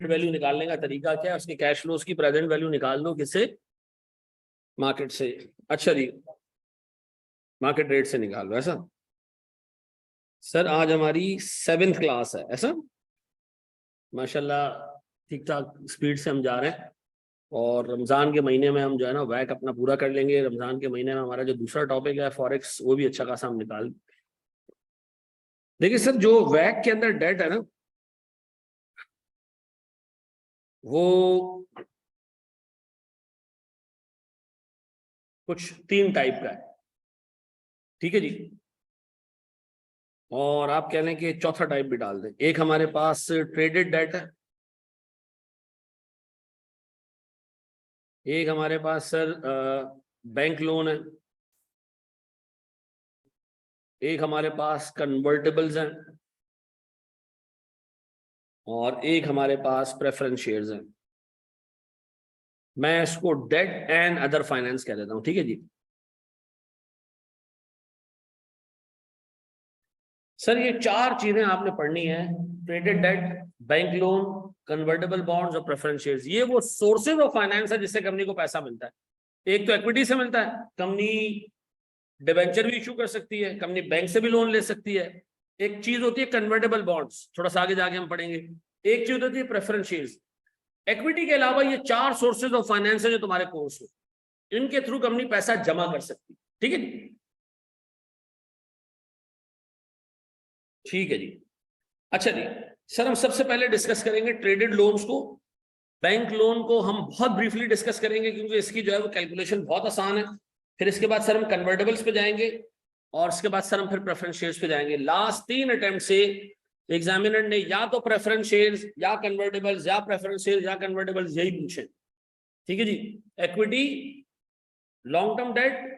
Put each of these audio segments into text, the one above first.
Value निकालने का तरीका क्या है, उसके कैश फ्लोज की प्रेजेंट वैल्यू निकाल दो, किससे? मार्केट से। अच्छा जी, मार्केट रेट से निकाल लो, ऐसा? सर आज हमारी 7th क्लास है, ऐसा? माशाल्लाह ठीक ठाक स्पीड से हम जा रहे हैं, और रमजान के महीने में हम जो है ना वैक अपना पूरा कर लेंगे। रमजान के महीने में हमारा जो दूसरा टॉपिक है फॉरेक्स, वो भी अच्छा खासा हम निकाल। देखिए सर, जो वैक के अंदर डेट है ना, वो कुछ 3 टाइप का है, ठीक है जी। और आप कह लें कि चौथा टाइप भी डाल दें। एक हमारे पास ट्रेडेड डेट है, एक हमारे पास सर बैंक लोन है, एक हमारे पास कन्वर्टेबल्स हैं, और एक हमारे पास प्रेफरेंस शेयर्स हैं। मैं इसको डेट एंड अदर फाइनेंस कह देता हूं, ठीक है जी। सर ये 4 चीजें आपने पढ़नी है, traded debt, bank loan, convertible bonds और प्रेफरेंस शेयर्स। ये वो सोर्सेज ऑफ फाइनेंस है जिससे कंपनी को पैसा मिलता है। एक तो इक्विटी से मिलता है, कंपनी डिबेंचर भी इशू कर सकती है, कंपनी बैंक से भी लोन ले सकती है। एक चीज होती है कन्वर्टेबल बॉन्ड्स, थोड़ा सा आगे जाके हम पढ़ेंगे। एक चीज होती है प्रेफरेंस शेयर्स। इक्विटी के अलावा ये 4 सोर्सेज ऑफ फाइनेंस है जो तुम्हारे कोर्स में, इनके थ्रू कंपनी पैसा जमा कर सकती है, ठीक है जी। ठीक है जी। अच्छा जी, सर हम सबसे पहले डिस्कस करेंगे ट्रेडेड लोन्स को। बैंक लोन को हम बहुत ब्रीफली डिस्कस करेंगे क्योंकि इसकी जो है वो कैलकुलेशन बहुत आसान है। फिर इसके बाद सर हम कन्वर्टेबल्स पे जाएंगे, और इसके बाद सर हम फिर प्रेफरेंस शेयर्स पे जाएंगे। लास्ट 3 अटेम्प्ट से एग्जामिनर ने या तो प्रेफरेंस शेयर्स या कन्वर्टेबल्स या प्रेफरेंस शेयर्स या कन्वर्टेबल्स यही पूछे, ठीक है जी। Equity, long term debt,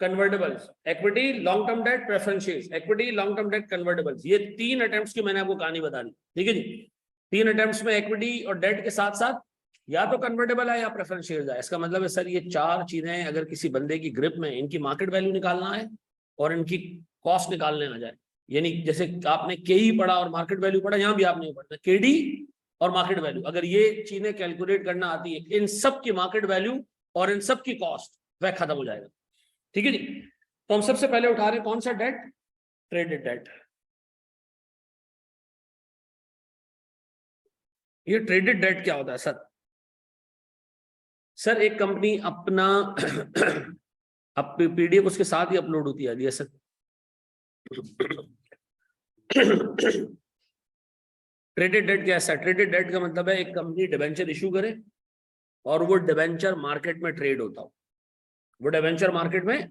convertibles, equity, long term debt, preference shares, equity, long term debt, convertibles. ये 3 अटेम्प्ट्स की मैंने आपको कहानी बता दी, ठीक है जी। 3 अटेम्प्ट्स में इक्विटी और डेट के साथ साथ या तो कन्वर्टेबल है या प्रेफरेंस शेयर्स है। इसका मतलब है सर ये 4 चीजें अगर किसी बंदे की ग्रिप में, इनकी मार्केट वैल्यू निकालना है और इनकी कॉस्ट निकालने आ जाए, यानी जैसे आपने केई पढ़ा और मार्केट वैल्यू पढ़ा, यहां भी आपने पढ़ा केडी और मार्केट वैल्यू, अगर ये चीजें कैलकुलेट करना आती है, इन सब की मार्केट वैल्यू और इन सब की कॉस्ट, वह खत्म हो जाएगा, ठीक है जी। तो हम सबसे पहले उठा रहे हैं कौन सा डेट? Traded debt. ये ट्रेडेड डेट क्या होता है सर? सर एक कंपनी अपना अब पीडीएफ उसके साथ ही अपलोड होती है जी सर। ट्रेडेड डेट क्या है? ट्रेडेड डेट का मतलब है एक कंपनी डिबेंचर इशू करे और वो डिबेंचर मार्केट में ट्रेड होता हो, वो डिबेंचर मार्केट में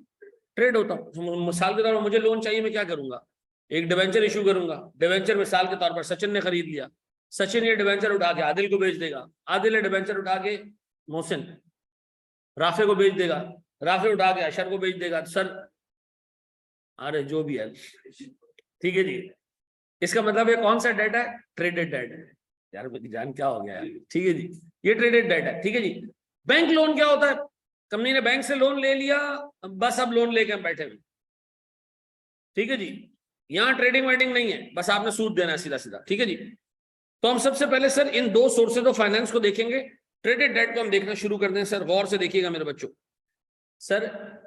ट्रेड होता हो। मिसाल के तौर पर मुझे लोन चाहिए, मैं क्या करूंगा? एक डिबेंचर इशू करूंगा। डिबेंचर मिसाल के तौर पर सचिन ने खरीद लिया, सचिन ये डिबेंचर उठा के आदिल को बेच देगा, आदिल ने डिबेंचर उठा के मोहसिन, राफे को बेच देगा, राफे उठा के अशर को बेच देगा। सर अरे जो भी है, ठीक है जी। इसका मतलब ये कौन सा डेट है? ट्रेडेड डेट है। यार मेरी जान क्या हो गया यार, ठीक है जी, ये ट्रेडेड डेट है, ठीक है जी। बैंक लोन क्या होता है? कंपनी ने बैंक से लोन ले लिया, बस अब लोन लेके हम बैठे हुए, ठीक है जी। यहां ट्रेडिंग वेडिंग नहीं है, बस आपने सूद देना है सीधा सीधा, ठीक है जी। तो हम सबसे पहले sir in 2 sources of finance को देखेंगे। ट्रेडेड डेट को हम देखना शुरू कर दें सर, गौर से देखिएगा मेरे बच्चों। सर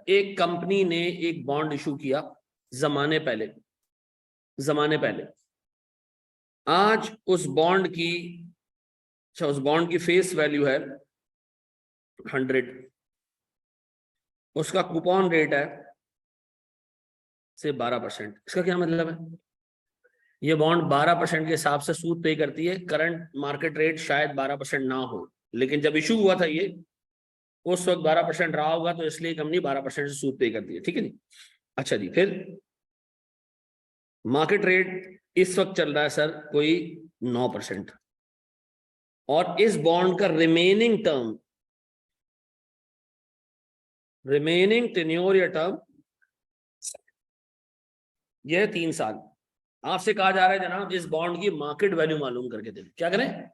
एक कंपनी ने एक बॉन्ड इशू किया जमाने पहले। आज उस बॉन्ड की, अच्छा उस बॉन्ड की फेस वैल्यू है 100, उसका कूपन रेट है से 12%। इसका क्या मतलब है? ये बॉन्ड 12% के हिसाब से सूद पे करती है। करंट मार्केट रेट शायद 12% ना हो, लेकिन जब इशू हुआ था ये उस वक्त 12% रहा होगा, तो इसलिए कंपनी 12% से सूद पे करती है, ठीक है जी। अच्छा जी, फिर मार्केट रेट इस वक्त चल रहा है सर कोई 9%, और इस बॉन्ड का रिमेनिंग टेन्योर या टर्म यह है 3 साल। आपसे कहा जा रहा है जनाब इस बॉन्ड की मार्केट वैल्यू मालूम करके दें। क्या करें?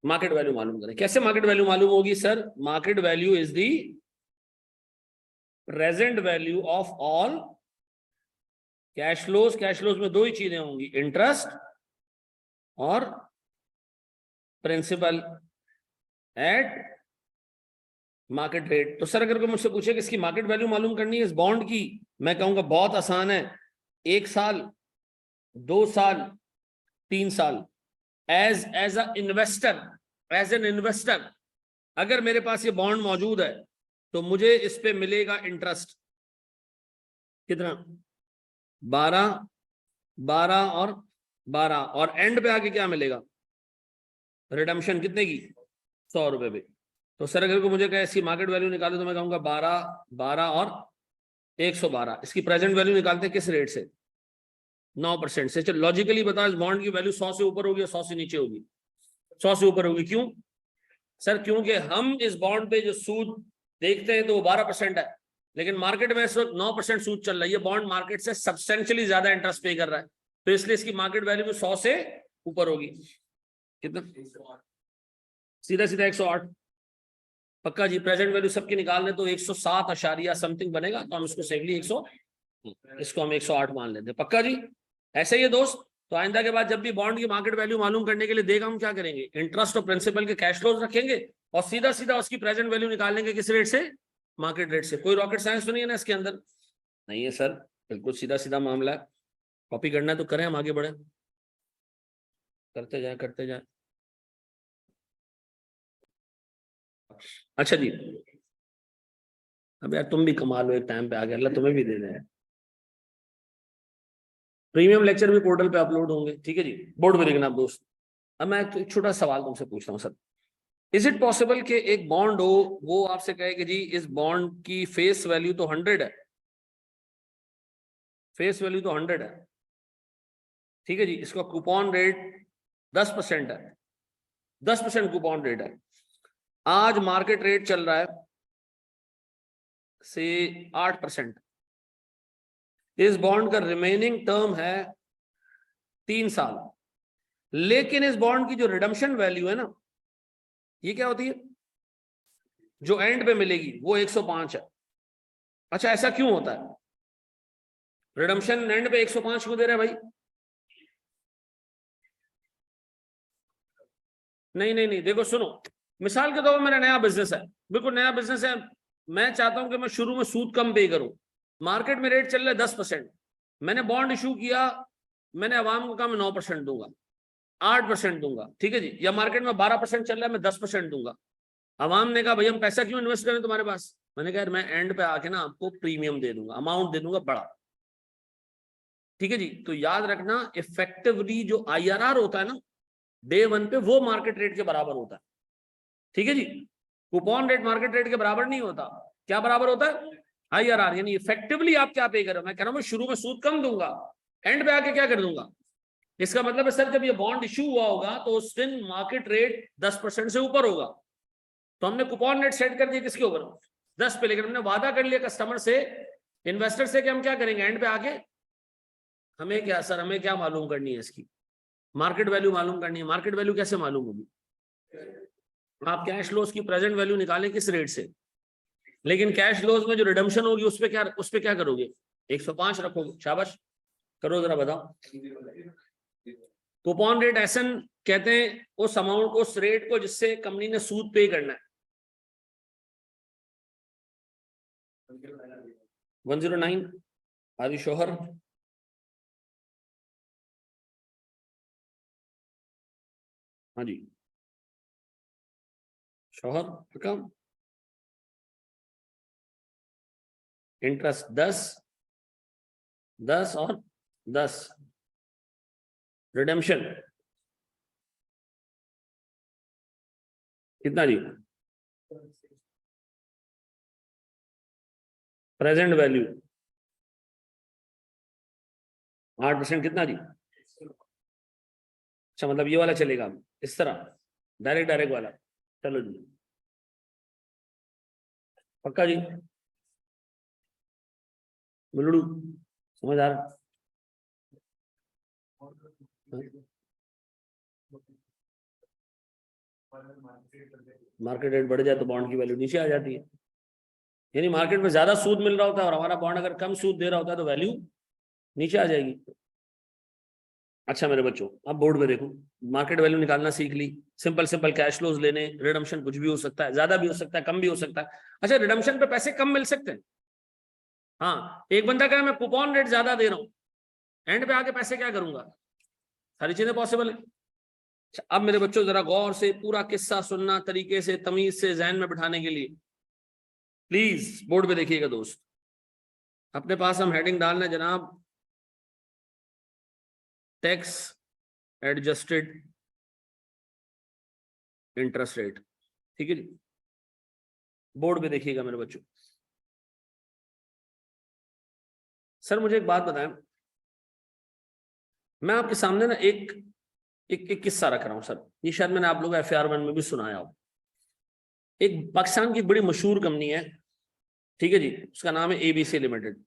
मार्केट वैल्यू मालूम करें। कैसे मार्केट वैल्यू मालूम होगी sir? Market value is the present value of all cash flows. Cash flows में 2 ही चीजें होंगी, इंटरेस्ट और प्रिंसिपल एट मार्केट रेट। तो सर अगर कोई मुझसे पूछे कि इसकी मार्केट वैल्यू मालूम करनी है इस बॉन्ड की, मैं कहूंगा बहुत आसान है, 1 साल, 2 साल, 3 साल। एज एन इन्वेस्टर अगर मेरे पास ये बॉन्ड मौजूद है तो मुझे इस पे मिलेगा इंटरेस्ट कितना, 12, 12 और 12, और एंड पे आके क्या मिलेगा, रिडम्पशन कितने की, 100 रुपए पे। तो सर अगर को मुझे कहे इसकी मार्केट वैल्यू निकालो तो मैं कहूंगा 12, 12 और 112। इसकी प्रेजेंट वैल्यू निकालते हैं किस रेट से, 9% से। चलो लॉजिकली बताओ इस बॉन्ड की वैल्यू 100 से ऊपर होगी या 100 से नीचे होगी, 100 से ऊपर होगी। क्यों सर, क्योंकि हम इस बॉन्ड पे जो सूद देखते हैं तो वो 12% है, लेकिन मार्केट में इस वक्त 9% सूद चल रहा है। ये बॉन्ड मार्केट से सब्सटेंशियली ज्यादा इंटरेस्ट पे कर रहा है, तो इसलिए इसकी मार्केट वैल्यू भी 100 से ऊपर होगी। कितना, सीधा सीधा 108। पक्का जी, प्रेजेंट वैल्यू सबकी निकाल लें तो 107 अशारिया समथिंग बनेगा, तो हम इसको सेफली 100, इसको हम 108 मान लेते हैं। पक्का जी, ऐसे ही है दोस्त। तो आइंदा के बाद जब भी बॉन्ड की मार्केट वैल्यू मालूम करने के लिए देगा, हम क्या करेंगे, इंटरेस्ट और प्रिंसिपल के कैश फ्लोज रखेंगे और सीधा सीधा उसकी प्रेजेंट वैल्यू निकाल लेंगे किस रेट से, मार्केट रेट से। कोई रॉकेट साइंस तो नहीं है ना इसके अंदर, नहीं है सर, बिल्कुल सीधा सीधा मामला है। कॉपी करना है तो करें, हम आगे बढ़े, करते जाए करते जाए। अच्छा जी, अब यार तुम भी कमाल हो, एक टाइम पे आ गया, अल्लाह तुम्हें भी दे दे। प्रीमियम लेक्चर भी पोर्टल पे अपलोड होंगे, ठीक है जी, बोर्ड में लिखना आप दोस्त। अब मैं एक छोटा सवाल तुमसे पूछता हूँ सर, इज इट पॉसिबल कि एक बॉन्ड हो, वो आपसे कहे कि जी इस बॉन्ड की फेस वैल्यू तो 100 है, फेस वैल्यू तो 100 है, ठीक है जी, इसका कूपन रेट 10% है, 10% कूपन रेट है। आज मार्केट रेट चल रहा है से 8%। इस बॉन्ड का रिमेनिंग टर्म है 3 साल, लेकिन इस बॉन्ड की जो रिडम्पशन वैल्यू है ना, ये क्या होती है, जो एंड पे मिलेगी वो 105 है। अच्छा, ऐसा क्यों होता है, रिडम्पशन एंड पे 105 क्यों दे रहे हैं भाई? नहीं नहीं नहीं, देखो सुनो, मिसाल के तौर पर मेरा नया बिजनेस है, बिल्कुल नया बिजनेस है, मैं चाहता हूं कि मैं शुरू में सूद कम पे करूं, मार्केट में रेट चल रहा है 10%, मैंने बॉन्ड इशू किया, मैंने अवाम को कहा मैं 9% दूंगा, 8% दूंगा, ठीक है जी, या मार्केट में 12% चल रहा है, मैं 10% दूंगा। अवाम ने कहा भाई हम पैसा क्यों इन्वेस्ट करें तुम्हारे पास, मैंने कहा मैं एंड पे आके ना आपको प्रीमियम दे दूंगा, अमाउंट दे दूंगा बड़ा, ठीक है जी। तो याद रखना, इफेक्टिवली जो IRR होता है ना डे 1 पे, वो मार्केट रेट के बराबर होता है, ठीक है जी। कूपन रेट मार्केट रेट के बराबर नहीं होता, क्या बराबर होता है, IRR, यानी इफेक्टिवली आप क्या पे करो। मैं कह रहा हूं शुरू में सूद कम दूंगा, एंड पे आके क्या कर दूंगा। इसका मतलब है सर जब ये बॉन्ड इशू हुआ होगा तो उस दिन मार्केट रेट 10% से ऊपर होगा, तो हमने कूपन रेट सेट कर दिया किसके ऊपर, 10 पे, लेकिन हमने वादा कर लिया कस्टमर से, इन्वेस्टर से, कि हम क्या करेंगे एंड पे आके, हमें क्या सर, हमें क्या मालूम करनी है इसकी मार्केट वैल्यू मालूम करनी है। मार्केट वैल्यू कैसे मालूम होगी, आप कैश फ्लोज की प्रेजेंट वैल्यू निकालें किस रेट से, लेकिन कैश फ्लोज में जो रिडम्पशन होगी उस पे क्या करोगे, 105 रखोगे, शाबाश, करो जरा बताओ। कूपन रेट एसन कहते हैं उस अमाउंट, उस रेट को जिससे कंपनी ने सूद पे करना है। 109, आदि शोहर, हाँ जी शोहर, रकम, इंटरेस्ट 10, 10 और 10, रिडेम्पशन कितना जी, प्रेजेंट वैल्यू 8%, कितना जी, अच्छा मतलब ये वाला चलेगा इस तरह, डायरेक्ट डायरेक्ट वाला, चलो जी पक्का जी, बुलड़ू समझ आ रहा, मार्केट रेट बढ़ जाए तो बॉन्ड की वैल्यू नीचे आ जाती है, यानी मार्केट में ज्यादा सूद मिल रहा होता है और हमारा बॉन्ड अगर कम सूद दे रहा होता है तो वैल्यू नीचे आ जाएगी। अच्छा मेरे बच्चों, अब बोर्ड में देखो, मार्केट वैल्यू निकालना सीख ली, सिंपल सिंपल कैश फ्लोज लेने, रिडम्पशन कुछ भी हो सकता है, ज्यादा भी हो सकता है, कम भी हो सकता है। अच्छा, रिडम्पशन पे पैसे कम मिल सकते हैं। हाँ, एक बंदा कहे मैं कूपन रेट ज्यादा दे रहा हूँ, एंड पे आके पैसे क्या करूंगा, सारी चीजें पॉसिबल है। अच्छा, अब मेरे बच्चों जरा गौर से पूरा किस्सा सुनना, तरीके से तमीज से जहन में बिठाने के लिए प्लीज बोर्ड पे देखिएगा दोस्त। अपने पास हम हेडिंग डालना जनाब, टैक्स एडजस्टेड इंटरेस्ट रेट, ठीक है जी। बोर्ड पे देखिएगा मेरे बच्चों। सर मुझे एक बात बताएं, मैं आपके सामने ना एक किस्सा रख रहा हूं सर, ये शायद मैंने आप लोग FAR1 में भी सुनाया हो। एक पाकिस्तान की बड़ी मशहूर कंपनी है, ठीक है जी, उसका नाम है ABC लिमिटेड,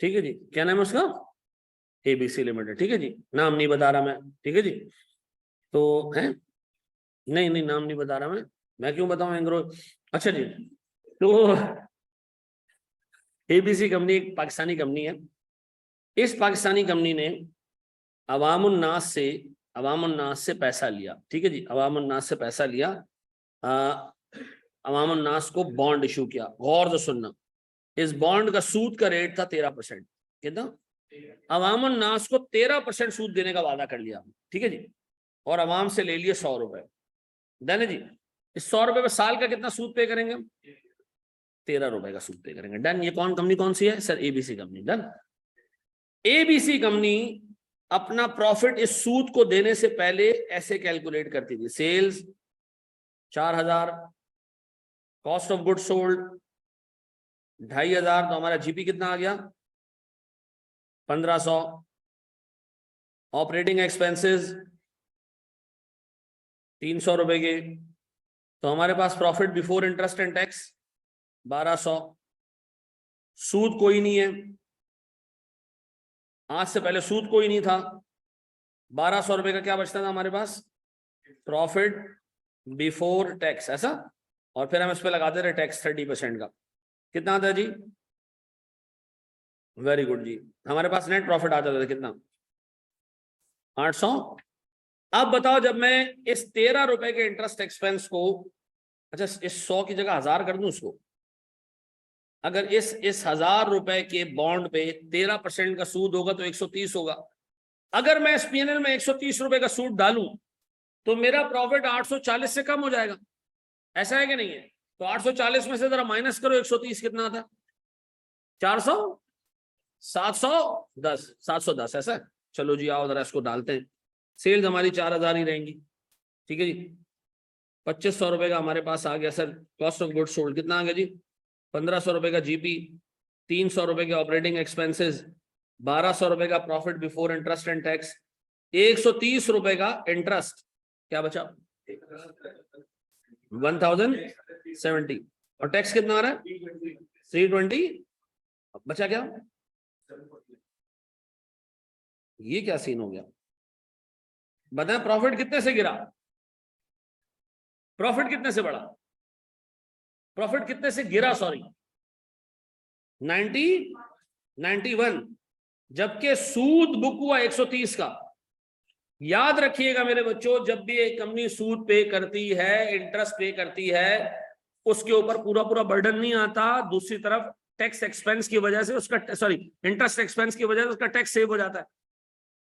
ठीक है जी। क्या नाम है उसका? ABC लिमिटेड, ठीक है जी। नाम नहीं बता रहा मैं, ठीक है जी। तो है, नहीं नहीं नाम नहीं बता रहा मैं क्यों बताऊं एंग्रो। अच्छा जी, तो ABC कंपनी एक पाकिस्तानी कंपनी है। इस पाकिस्तानी कंपनी ने अवामुन्नास से पैसा लिया, ठीक है जी, अवामुन्नास से पैसा लिया, अवामुन्नास को बॉन्ड इशू किया। गौर से सुनना, इस बॉन्ड का सूद का रेट था 13%। कितना? अवामुन्नास को 13% सूद देने का वादा कर लिया, ठीक है जी, और अवाम से ले लिए 100 रुपए। डन है जी। इस 100 रुपए में साल का कितना सूद पे करेंगे? 13 रुपए का सूद पे करेंगे। डन। ये कंपनी कौन सी है sir? ABC company. Done. ABC company अपना प्रॉफिट इस सूद को देने से पहले ऐसे कैलकुलेट करती थी, sales 4000, cost of good sold 2500, तो हमारा GP कितना आ गया? 1500। ऑपरेटिंग एक्सपेंसेस 300 रुपए के, तो हमारे पास profit before interest and tax 1200। सूद कोई नहीं है, आज से पहले सूद कोई नहीं था। 1200 रुपए का क्या बचता था हमारे पास? प्रॉफिट बिफोर टैक्स, ऐसा। और फिर हम इस पे लगाते रहे टैक्स 30% का। कितना आता है जी? वेरी गुड जी। हमारे पास नेट प्रॉफिट आता था कितना? 800। अब बताओ, जब मैं इस 13 रुपए के इंटरेस्ट एक्सपेंस को, अच्छा इस 100 की जगह 1000 कर दूं उसको, अगर इस 1000 रुपए के बॉन्ड पे 13% का सूद होगा तो 130 होगा। अगर मैं इस PNL में 130 रुपए का सूद डालूं तो मेरा प्रॉफिट 840 से कम हो जाएगा, ऐसा है कि नहीं है? तो 840 में से जरा माइनस करो 130, कितना आता है? 400, 710, 710, ऐसा है? चलो जी आओ जरा इसको डालते हैं। सेल्स हमारी 4000 ही रहेंगी, ठीक है जी। 2500 रुपए का हमारे पास आ गया sir cost of good sold. कितना आ गया जी? 1500 रुपए का GP, 300 रुपए के ऑपरेटिंग एक्सपेंसेस, 1200 रुपए का profit before interest and tax, 130 रुपए का इंटरेस्ट। क्या बचा? 1070। और टैक्स कितना आ रहा है? 320। बचा क्या? ये क्या सीन हो गया? बताएं, प्रॉफिट कितने से गिरा? प्रॉफिट कितने से बढ़ा? प्रॉफिट कितने से गिरा? सॉरी, 91। जबकि सूद बुक हुआ 130 का। याद रखिएगा मेरे बच्चों, जब भी एक कंपनी सूद पे करती है, इंटरेस्ट पे करती है, उसके ऊपर पूरा पूरा बर्डन नहीं आता। दूसरी तरफ टैक्स एक्सपेंस की वजह से उसका, सॉरी, इंटरेस्ट एक्सपेंस की वजह से उसका टैक्स सेव हो जाता है।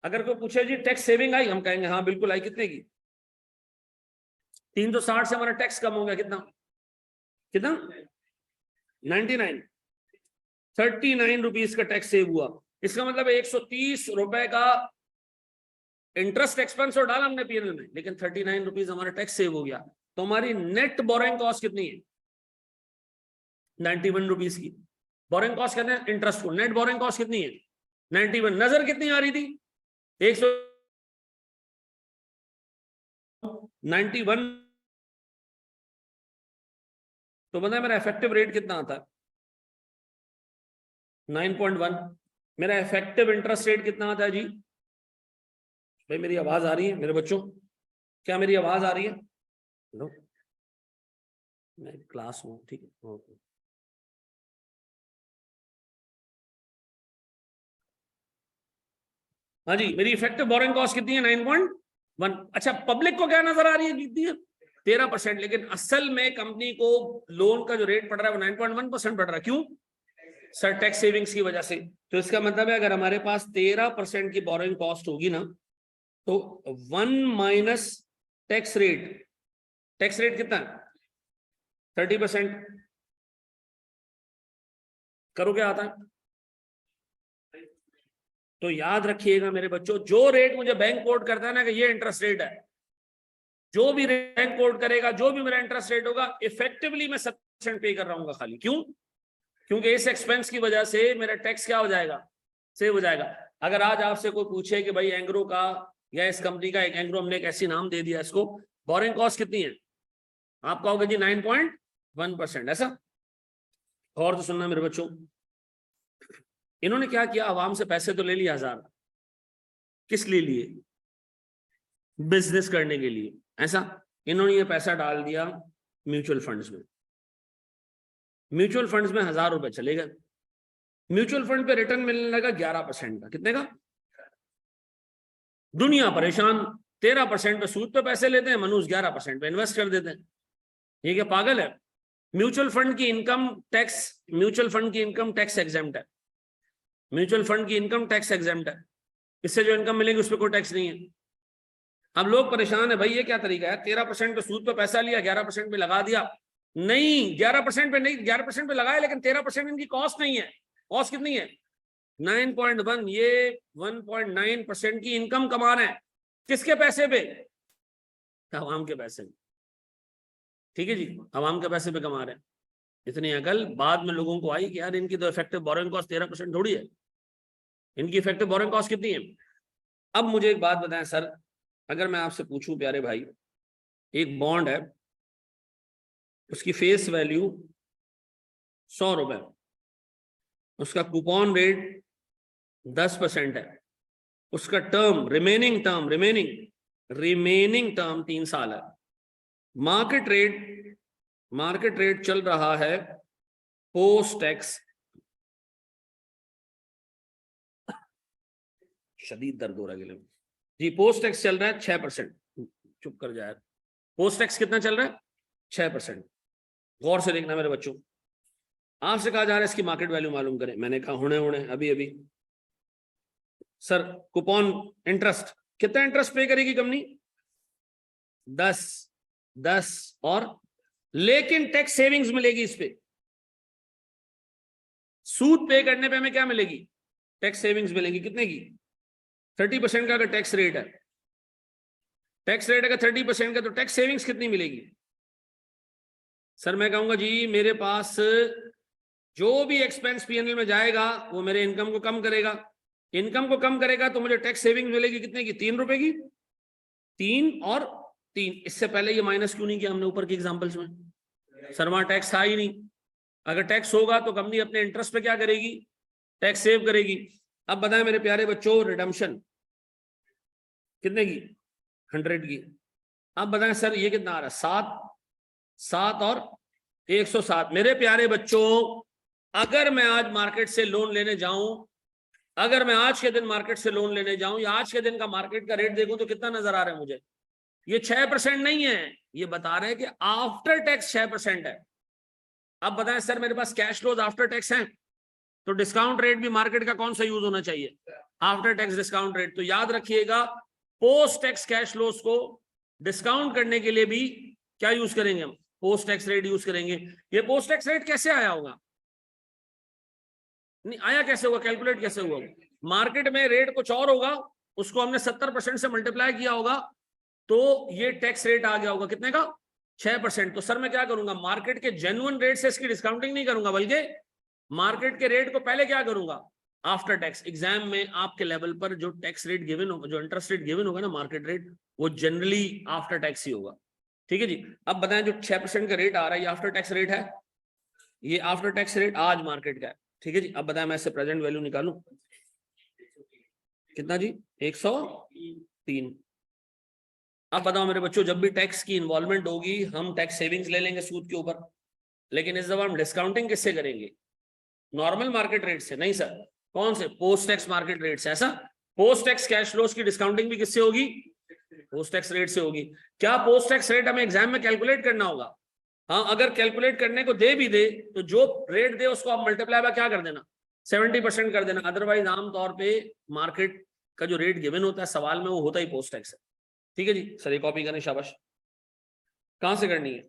अगर कोई पूछे जी टैक्स सेविंग आई, हम कहेंगे हाँ बिल्कुल आई। कितने की? 360 से हमारा टैक्स कम हो गया। कितना? कितना? 99, 39 रुपीज का टैक्स सेव हुआ। इसका मतलब 130 रुपए का इंटरेस्ट एक्सपेंस और डाला हमने PNL में, लेकिन 39 रुपीज हमारा टैक्स सेव हो गया। तो हमारी नेट बोरिंग कॉस्ट कितनी है? 91 रुपीज की। बोरिंग कॉस्ट कहते हैं इंटरेस्ट को, नेट बोरिंग कॉस्ट कितनी है? 91। नजर कितनी आ रही थी? 191। तो बताए मेरा इफेक्टिव रेट कितना आता है? 9.1। मेरा इफेक्टिव इंटरेस्ट रेट कितना आता है जी? भाई मेरी आवाज आ रही है मेरे बच्चों? क्या मेरी आवाज आ रही है? नो, मैं क्लास हूँ, ठीक है। हाँ जी, मेरी इफेक्टिव बोरिंग कॉस्ट कितनी है? 9.1। अच्छा, पब्लिक को क्या नजर आ रही है कितनी है? 13%, लेकिन असल में कंपनी को लोन का जो रेट पड़ रहा है वो 9.1% पड़ रहा है। क्यों सर? टैक्स सेविंग्स की वजह से। तो इसका मतलब है अगर हमारे पास 13% की बोरिंग कॉस्ट होगी ना, तो 1 minus tax rate, tax rate कितना है? 30%। करो क्या आता है? तो याद रखिएगा मेरे बच्चों, जो रेट मुझे बैंक कोट करता है ना कि ये इंटरेस्ट रेट है, जो भी बैंक कोट करेगा, जो भी मेरा इंटरेस्ट रेट होगा, इफेक्टिवली मैं 7% पे कर रहा हूँ खाली। क्यों? क्योंकि इस एक्सपेंस की वजह से मेरा टैक्स क्या हो जाएगा? सेव हो जाएगा। अगर आज आपसे कोई पूछे कि भाई एंग्रो का या इस कंपनी का, एक एंग्रो हमने एक ऐसी नाम दे दिया इसको, बोरिंग कॉस्ट कितनी है? आप कहोगे जी 9.1%। ऐसा? और तो सुनना मेरे बच्चों, इन्होंने क्या किया, आवाम से पैसे तो ले लिया 1000, किस लिए लिए? बिजनेस करने के लिए। ऐसा? इन्होंने ये पैसा डाल दिया म्यूचुअल फंड्स में। म्यूचुअल फंड्स में 1000 रुपए चले गए। म्यूचुअल फंड पे रिटर्न मिलने लगा 11% का। कितने का? दुनिया परेशान। 13% पे सूद पे पैसे लेते हैं, मनुष्य 11% पे इन्वेस्ट कर देते हैं। ये क्या पागल है? म्यूचुअल फंड की इनकम टैक्स, म्यूचुअल फंड की इनकम टैक्स एग्जेम्प्ट है। म्यूचुअल फंड की इनकम टैक्स एग्जेम्प्ट है। इससे जो इनकम मिलेगी उस पर कोई टैक्स नहीं है। अब लोग परेशान है, भाई ये क्या तरीका है? 13% पे सूद पे पैसा लिया, 11% पे लगा दिया। नहीं, 11% पे नहीं, 11% पे लगाया, लेकिन 13% इनकी कॉस्ट नहीं है। कॉस्ट कितनी है? 9.1। ये 1.9% की इनकम कमा रहे हैं। किसके पैसे पे? आवाम के पैसे। ठीक है जी, आवाम के पैसे पे कमा रहे हैं। इतनी अकल बाद में लोगों को आई कि यार इनकी तो इफेक्टिव बोरिंग कॉस्ट 13% थोड़ी है, इनकी इफेक्टिव बोरिंग कॉस्ट कितनी है? अब मुझे एक बात बताएं सर, अगर मैं आपसे पूछूं प्यारे भाई, एक बॉन्ड है, उसकी फेस वैल्यू 100 रुपए, उसका कूपन रेट 10% है, उसका टर्म रिमेनिंग टर्म 3 साल है। मार्केट रेट चल रहा है पोस्ट टैक्स, शदीद दर्द हो रहा है जी, पोस्ट टैक्स चल रहा है 6%। चुप कर जाए। पोस्ट टैक्स कितना चल रहा है? 6%। गौर से देखना मेरे बच्चों, आपसे कहा जा रहा है इसकी मार्केट वैल्यू मालूम करें। मैंने कहा होने अभी सर कूपन इंटरेस्ट, कितना इंटरेस्ट पे करेगी कंपनी? 10 और, लेकिन टैक्स सेविंग्स मिलेगी इस पे। सूद पे करने पे हमें क्या मिलेगी? टैक्स सेविंग्स मिलेगी। कितने की? 30% का अगर टैक्स रेट है, टैक्स रेट अगर 30% का, तो टैक्स सेविंग्स कितनी मिलेगी? सर मैं कहूंगा जी, मेरे पास जो भी एक्सपेंस पीएनएल में जाएगा वो मेरे इनकम को कम करेगा। इनकम को कम करेगा तो मुझे टैक्स सेविंग मिलेगी। कितने की? 3 रुपए की। 3 और 3। इससे पहले ये माइनस क्यों नहीं किया हमने ऊपर की एग्जांपल्स में? सर वहां टैक्स था ही नहीं। अगर टैक्स होगा तो कंपनी अपने इंटरेस्ट पे क्या करेगी? टैक्स सेव करेगी। अब बताएं मेरे प्यारे बच्चों, रिडम्पशन कितने की? 100 की। अब बताएं सर ये कितना आ रहा है? 7 और 107। मेरे प्यारे बच्चों, अगर मैं आज मार्केट से लोन लेने जाऊं, अगर मैं आज के दिन मार्केट से लोन लेने जाऊं या आज के दिन का मार्केट का रेट देखूं, तो कितना नजर आ रहा है मुझे? ये 6% नहीं है, ये बता रहे हैं कि आफ्टर टैक्स 6% है। अब बताएं सर मेरे पास कैश फ्लोज आफ्टर टैक्स हैं, तो डिस्काउंट रेट भी मार्केट का कौन सा यूज होना चाहिए? After tax discount rate. तो याद रखिएगा, पोस्ट टैक्स कैश फ्लोज को डिस्काउंट करने के लिए भी क्या यूज करेंगे हम? पोस्ट टैक्स रेट यूज करेंगे। ये पोस्ट टैक्स रेट कैसे आया होगा? नहीं आया कैसे होगा? कैलकुलेट कैसे हुआ? मार्केट में रेट कुछ और होगा, उसको हमने 70% से मल्टीप्लाई किया होगा, तो ये टैक्स रेट आ गया होगा। कितने का? 6%। तो सर मैं क्या करूंगा, मार्केट के जेन्युइन रेट से इसकी डिस्काउंटिंग नहीं करूंगा, बल्कि मार्केट के रेट को पहले क्या करूंगा? After tax. एग्जाम में आपके लेवल पर जो टैक्स रेट गिवन होगा, जो इंटरेस्ट रेट गिवन होगा ना, मार्केट रेट, वो जनरली आफ्टर टैक्स ही होगा। ठीक है जी। अब बताएं जो 6% का रेट आ रहा है, ये आफ्टर टैक्स रेट है, ये आफ्टर टैक्स रेट आज मार्केट का है। ठीक है जी। अब बताएं मैं इससे प्रेजेंट वैल्यू निकालूं, कितना जी? 103। अब बताओ मेरे बच्चों, जब भी टैक्स की इन्वॉल्वमेंट होगी हम टैक्स सेविंग्स ले लेंगे सूद के ऊपर, लेकिन इस दफा हम डिस्काउंटिंग किससे करेंगे? नॉर्मल मार्केट रेट से नहीं सर। कौन से? पोस्ट टैक्स मार्केट रेट से। ऐसा? पोस्ट टैक्स कैश फ्लोज की डिस्काउंटिंग भी किससे होगी? पोस्ट टैक्स रेट से होगी। क्या पोस्ट टैक्स रेट हमें एग्जाम में कैलकुलेट करना होगा? हाँ, अगर कैलकुलेट करने को दे भी दे तो जो रेट दे उसको आप मल्टीप्लाई बाय क्या कर देना, 70% कर देना। अदरवाइज आमतौर पे मार्केट का जो रेट गिवन होता है सवाल में वो होता ही पोस्ट टैक्स है। ठीक है जी सर, ये कॉपी करने शाबाश। कहां से करनी है?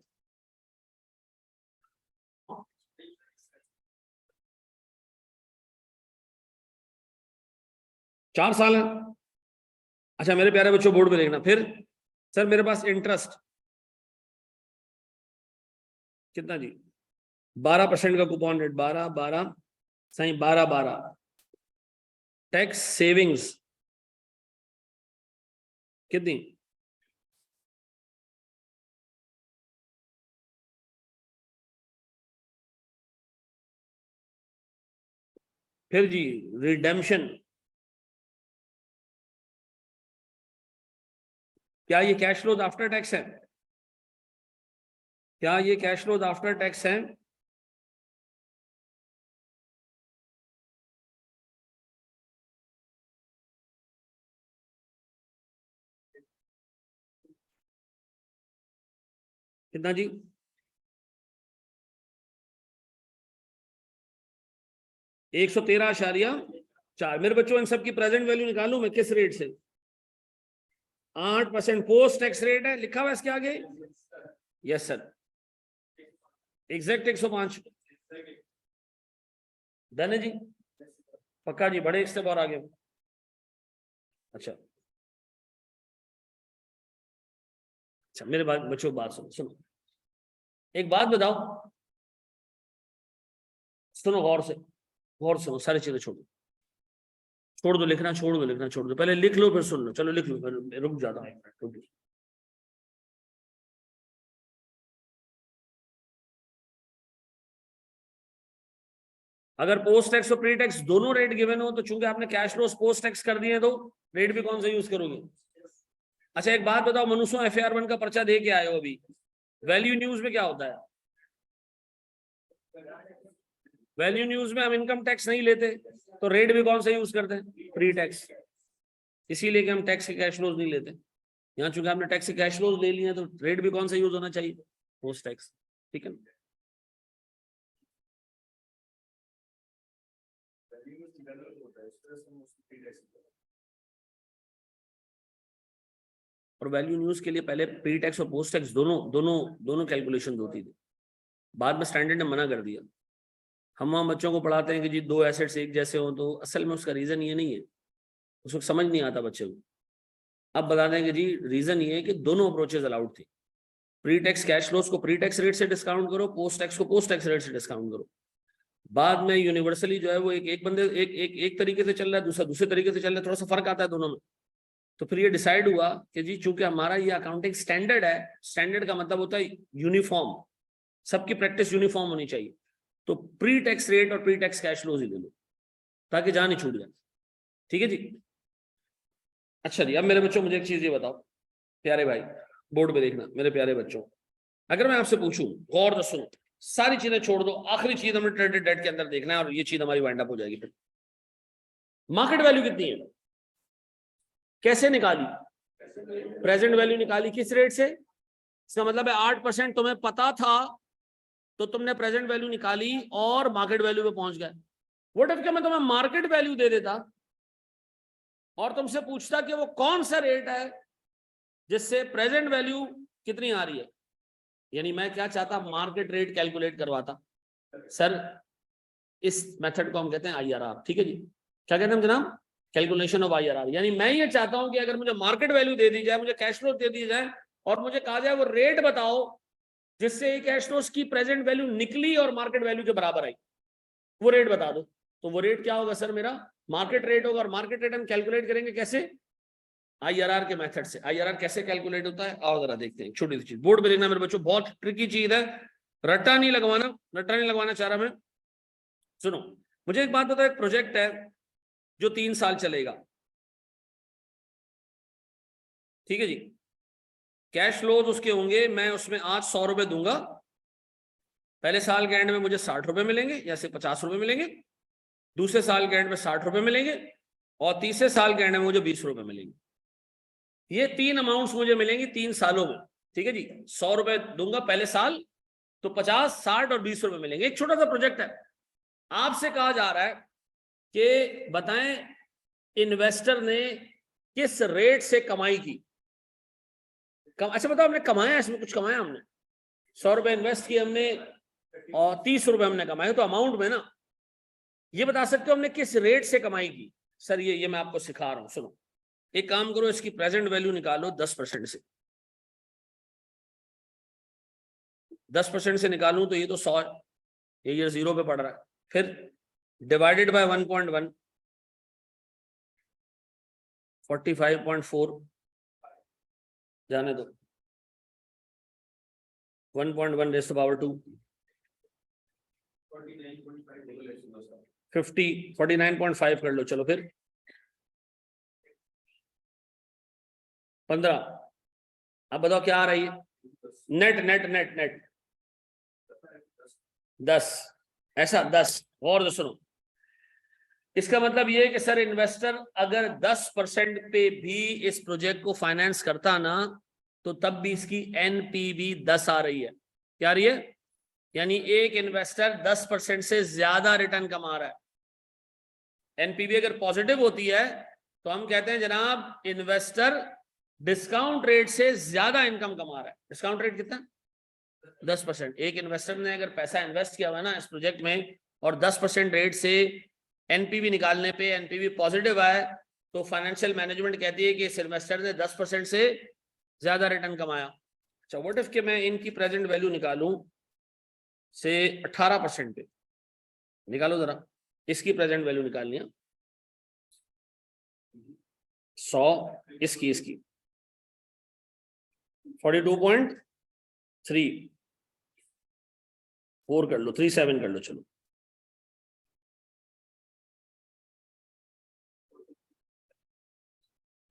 चार साल है। अच्छा मेरे प्यारे बच्चों बोर्ड पे देखना। फिर सर मेरे पास इंटरेस्ट कितना जी? 12% का कूपन रेट, 12 सही 12 टैक्स सेविंग्स कितनी? फिर जी रिडेम्पशन, क्या ये कैश फ्लोज आफ्टर टैक्स है? क्या ये कैश फ्लोज आफ्टर टैक्स है? कितना जी? 113.4। मेरे बच्चों इन सब की प्रेजेंट वैल्यू निकालूं मैं किस रेट से? 8% पोस्ट टैक्स रेट है, लिखा हुआ है इसके आगे। Yes sir, exact 105। डन है जी, पक्का जी, बड़े स्टेप और आगे। अच्छा अच्छा मेरे बात बच्चों, बात सुनो सुनो, एक बात बताओ, सुनो गौर सुनो, सारी चीजें छोड़ो, छोड़ दो लिखना, छोड़ दो लिखना, छोड़ दो, पहले लिख लो फिर सुन लो। चलो लिख लो, रुक जाता हूं, रुक। अगर पोस्ट टैक्स और प्री टैक्स दोनों रेट गिवन हो तो चूंकि आपने कैश फ्लोस पोस्ट टैक्स कर दिए तो रेट भी कौन सा यूज करोगे? अच्छा एक बात बताओ, मनुष्यों FAR 1 का पर्चा दे के आए हो अभी, वैल्यू न्यूज में क्या होता है? वैल्यू न्यूज में हम इनकम टैक्स नहीं लेते तो रेट भी कौन सा यूज करते हैं? Pre tax. इसीलिए कि हम टैक्स के कैश फ्लोज नहीं लेते। यहाँ चूंकि आपने टैक्स के कैश फ्लोज ले लिए तो रेट भी कौन सा यूज होना चाहिए? Post tax. ठीक है, और वैल्यू न्यूज के लिए पहले प्री टैक्स और पोस्ट टैक्स दोनों दोनों दोनों कैलकुलेशन होती थी, बाद में स्टैंडर्ड ने मना कर दिया। हम वहाँ बच्चों को पढ़ाते हैं कि जी दो एसेट्स एक जैसे हो, तो असल में उसका रीजन ये नहीं है, उसको समझ नहीं आता बच्चे को। अब बता दें कि जी रीजन ये है कि दोनों अप्रोचेज अलाउड थी। प्री टैक्स कैश फ्लोज को प्री टैक्स रेट से डिस्काउंट करो, पोस्ट टैक्स को पोस्ट टैक्स रेट से डिस्काउंट करो। बाद में यूनिवर्सली जो है वो एक बंदे एक तरीके से चल रहा है, दूसरा दूसरे तरीके से चल रहा है, थोड़ा सा फर्क आता है दोनों में। तो फिर ये डिसाइड हुआ कि जी चूंकि हमारा ये अकाउंटिंग स्टैंडर्ड है, स्टैंडर्ड का मतलब होता है यूनिफॉर्म, सबकी प्रैक्टिस यूनिफॉर्म होनी चाहिए, तो प्री टैक्स रेट और प्री टैक्स कैश फ्लोज ही ले लो ताकि जान ही छूट जाए। ठीक है जी। अच्छा जी, अब मेरे बच्चों मुझे एक चीज ये बताओ, प्यारे भाई बोर्ड पे देखना, मेरे प्यारे बच्चों, अगर मैं आपसे पूछूं, गौर से सुनो, सारी चीजें छोड़ दो, आखिरी चीज हमें ट्रेडेड डेट के अंदर देखना है और ये चीज हमारी वाइंड अप हो जाएगी। फिर मार्केट वैल्यू कितनी है, कैसे निकाली? प्रेजेंट वैल्यू निकाली, किस रेट से? इसका मतलब है 8% तुम्हें पता था तो तुमने प्रेजेंट वैल्यू निकाली और मार्केट वैल्यू पे पहुंच गए। व्हाट इफ मैं तुम्हें मार्केट वैल्यू दे देता और तुमसे पूछता कि वो कौन सा रेट है जिससे प्रेजेंट वैल्यू कितनी आ रही है, यानी मैं क्या चाहता, मार्केट रेट कैलकुलेट करवाता। सर इस मेथड को हम कहते हैं IRR। ठीक है जी, क्या कहते हैं हम जनाब? Calculation of IRR। यानी मैं ये चाहता हूं कि अगर मुझे मार्केट वैल्यू दे दी जाए, मुझे कैश फ्लो दे दी जाए और मुझे कहा जाए वो रेट बताओ जिससे कैश फ्लोज की प्रेजेंट वैल्यू निकली और मार्केट वैल्यू के बराबर आई, वो रेट बता दो। तो वो रेट क्या होगा सर? मेरा मार्केट रेट होगा। और मार्केट रेट हम कैलकुलेट करेंगे कैसे? IRR के मेथड से। IRR कैसे कैलकुलेट होता है आओ जरा देखते हैं। छोटी सी चीज बोर्ड पे देखना मेरे बच्चों, बहुत ट्रिकी चीज है, रट्टा नहीं लगवाना चाह रहा मैं। सुनो मुझे एक बात बताओ, एक प्रोजेक्ट है जो 3 साल चलेगा, ठीक है जी। कैश फ्लोज उसके होंगे, मैं उसमें आज 100 रुपए दूंगा, पहले साल के एंड में मुझे 60 रुपए मिलेंगे या से 50 रुपए मिलेंगे, दूसरे साल के एंड में 60 रुपए मिलेंगे और तीसरे साल के एंड में मुझे 20 रुपए मिलेंगे। ये 3 अमाउंट्स मुझे मिलेंगी 3 सालों में, ठीक है जी। 100 रुपए दूंगा पहले साल, तो 50, 60 और 20 रुपए मिलेंगे। एक छोटा सा प्रोजेक्ट है, आपसे कहा जा रहा है कि बताएं इन्वेस्टर ने किस रेट से कमाई की। अच्छा बताओ, हमने कमाया, इसमें कुछ कमाया हमने? 100 रुपए इन्वेस्ट किए हमने और 30 रुपए हमने कमाए, तो अमाउंट में ना ये बता सकते हो हमने किस रेट से कमाई की। सर ये मैं आपको सिखा रहा हूं, सुनो। एक काम करो, इसकी प्रेजेंट वैल्यू निकालो 10% से। 10% से निकालूं तो ये तो 100 है, ये 0 पे पड़ रहा है। फिर डिवाइडेड बाय 1.1, 45.4 जाने दो, 1.1 रेज़ टू पावर 2, 49.5 कर लो। चलो फिर 15। अब बताओ क्या आ रही है? Net net net net 10। ऐसा 10 और सुनो, इसका मतलब ये है कि सर इन्वेस्टर अगर 10% पे भी इस प्रोजेक्ट को फाइनेंस करता ना, तो तब भी इसकी एनपीवी 10 आ रही है। क्या आ रही है? यानी एक इन्वेस्टर 10% से ज्यादा रिटर्न कमा रहा है। एनपीवी अगर पॉजिटिव होती है तो हम कहते हैं जनाब इन्वेस्टर डिस्काउंट रेट से ज्यादा इनकम कमा रहा है। डिस्काउंट रेट कितना? 10%। एक इन्वेस्टर ने अगर पैसा इन्वेस्ट किया हुआ है ना इस प्रोजेक्ट में, और 10% रेट से एनपीवी निकालने पे एनपीवी पॉजिटिव आए, तो फाइनेंशियल मैनेजमेंट कहती है कि इस इन्वेस्टर ने 10% से ज्यादा रिटर्न कमाया। अच्छा, व्हाट इफ कि मैं इनकी प्रेजेंट वैल्यू निकालूं से 18% पे, निकालो जरा, इसकी प्रेजेंट वैल्यू निकालनी है 100, इसकी 42.3, 4 कर लो, 37 कर लो। चलो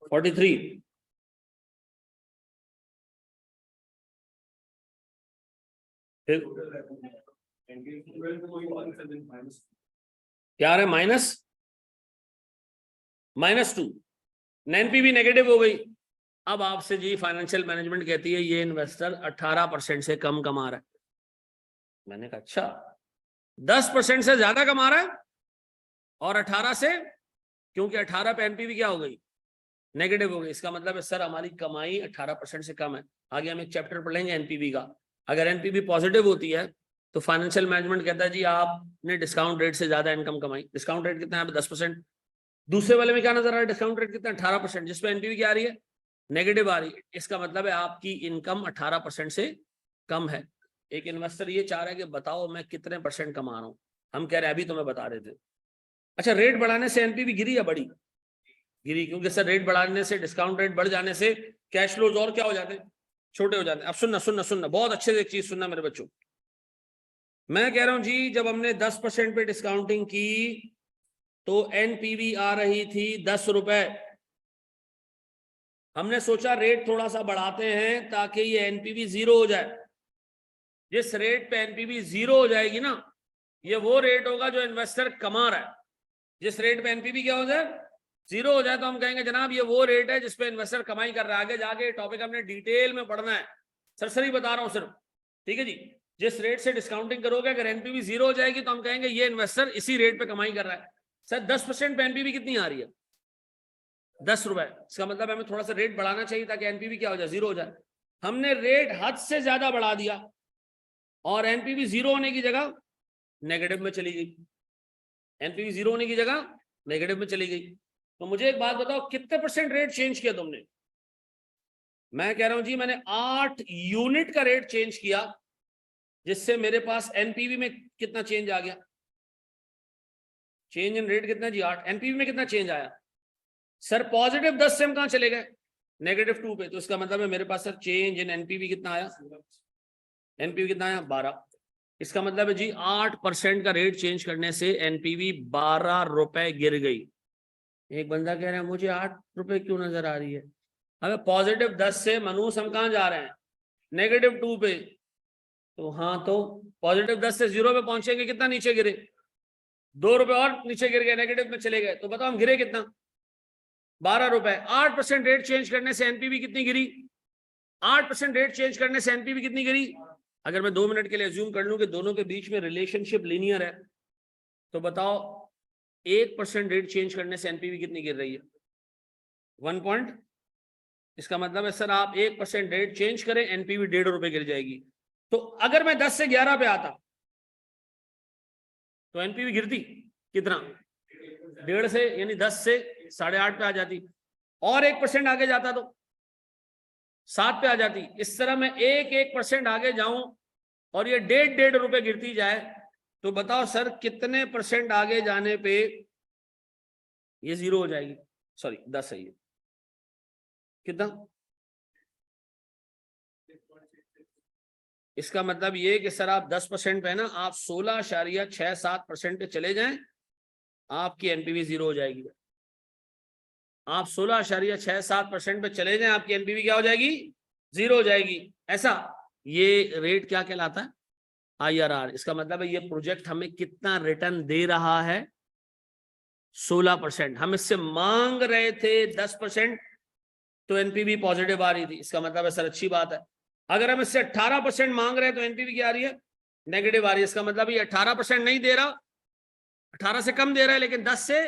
43, फिर क्या है? -2। एनपीवी नेगेटिव हो गई। अब आपसे जी फाइनेंशियल मैनेजमेंट कहती है ये इन्वेस्टर 18% से कम कमा रहा है। मैंने कहा अच्छा, 10% से ज्यादा कमा रहा है और 18 से, क्योंकि 18 पे एनपीवी क्या हो गई? नेगेटिव हो गई। इसका मतलब है सर हमारी कमाई 18% से कम है। आगे हम एक चैप्टर पढ़ेंगे एनपीवी का। अगर एनपीवी पॉजिटिव होती है तो फाइनेंशियल मैनेजमेंट कहता है जी आपने डिस्काउंट रेट से ज्यादा इनकम कमाई। डिस्काउंट रेट कितना है? 10%। दूसरे वाले में क्या नजर आ रहा है? डिस्काउंट रेट कितना? 18%, जिसपे एनपीवी क्या आ रही है? नेगेटिव आ रही है। इसका मतलब है आपकी इनकम 18% से कम है। एक इन्वेस्टर ये चाह रहा है कि बताओ मैं कितने % कमा रहा हूं। हम कह रहे हैं अभी तुम्हें बता रहे थे। अच्छा, रेट बढ़ाने से एनपीवी गिरी या बढ़ी? गिरी, क्योंकि सर रेट बढ़ाने से, डिस्काउंट रेट बढ़ जाने से कैश फ्लोज और क्या हो जाते हैं? छोटे हो जाते हैं। अब सुनना बहुत अच्छे से एक चीज सुनना मेरे बच्चों। मैं कह रहा हूं जी जब हमने 10% पे डिस्काउंटिंग की तो एनपीवी आ रही थी 10 रुपए। हमने सोचा रेट थोड़ा सा बढ़ाते हैं ताकि ये एनपीवी 0 हो जाए। जिस रेट पे एनपीवी 0 हो जाएगी ना, ये वो रेट होगा जो इन्वेस्टर कमा रहा है। जिस रेट पे एनपीवी क्या हो जाए? 0 हो जाए, तो हम कहेंगे जनाब ये वो रेट है जिसपे इन्वेस्टर कमाई कर रहा है। आगे जाके टॉपिक हमने डिटेल में पढ़ना है, सरसरी बता रहा हूं सिर्फ, ठीक है जी। जिस रेट से डिस्काउंटिंग करोगे अगर एनपीवी 0 हो जाएगी तो हम कहेंगे ये इन्वेस्टर इसी रेट पे कमाई कर रहा है। सर 10% पे एनपीवी कितनी आ रही है? 10 रुपए। इसका मतलब हमें थोड़ा सा रेट बढ़ाना चाहिए ताकि एनपीवी क्या हो जाए? 0 हो जाए। हमने रेट हद से ज्यादा बढ़ा दिया और एनपीवी 0 होने की जगह नेगेटिव में चली गई। एनपीवी 0 होने की जगह नेगेटिव में चली गई। तो मुझे एक बात बताओ, कितने % रेट चेंज किया तुमने? मैं कह रहा हूं जी मैंने 8 यूनिट का रेट चेंज किया, जिससे मेरे पास एनपीवी में कितना चेंज आ गया? चेंज इन रेट कितना जी? 8। एनपीवी में कितना चेंज आया? सर पॉजिटिव 10 से हम कहां चले गए? -2 पे। तो इसका मतलब है मेरे पास सर चेंज इन एनपीवी कितना आया? एनपीवी कितना आया? 12। इसका मतलब है जी 8% का रेट चेंज करने से एनपीवी 12 रुपए गिर गई। एक बंदा कह रहा है मुझे 8 रुपए क्यों नजर आ रही है? हमें पॉजिटिव 10 से मनूस हम कहां जा रहे हैं? -2 पे। तो हाँ, तो पॉजिटिव 10 से 0 पे पहुंचेंगे, कितना नीचे गिरे? 2 रुपए और नीचे गिर गए, नेगेटिव में चले गए। तो बताओ हम गिरे कितना? 12 रुपए। 8% रेट चेंज करने से एनपीवी कितनी गिरी? 8% रेट चेंज करने से एनपीवी कितनी गिरी? अगर मैं 2 मिनट के लिए अज्यूम कर लूं कि दोनों के बीच में रिलेशनशिप लीनियर है, तो बताओ 1% रेट चेंज करने से एनपीवी कितनी गिर रही है? 1 पॉइंट। इसका मतलब है सर आप 1% रेट चेंज करें, एनपीवी 1.5 रुपए गिर जाएगी। तो अगर मैं 10 से 11 पे आता तो एनपीवी गिरती कितना? 1.5 से, यानी 10 से 8.5 पे आ जाती, और 1% आगे जाता तो 7 पे आ जाती। इस तरह मैं 1% आगे जाऊं और ये 1.5 रुपए गिरती जाए, तो बताओ सर कितने % आगे जाने पे ये 0 हो जाएगी? सॉरी 10 है ये, कितना? इसका मतलब ये कि सर आप 10% पे ना, आप 16.67% पे चले जाएं, आपकी एनपीवी 0 हो जाएगी। आप 16.67% पे चले जाएं, आपकी एनपीवी क्या हो जाएगी? 0 हो जाएगी। ऐसा ये रेट क्या कहलाता है? आईआरआर। इसका मतलब है ये प्रोजेक्ट हमें कितना रिटर्न दे रहा है? 16%। हम इससे मांग रहे थे 10%, तो एनपीवी पॉजिटिव आ रही थी। इसका मतलब है सर अच्छी बात है। अगर हम इससे 18% मांग रहे हैं, तो एनपीवी क्या आ रही है? नेगेटिव आ रही है। इसका मतलब ये 18% नहीं दे रहा, 18 से कम दे रहा है, लेकिन 10 से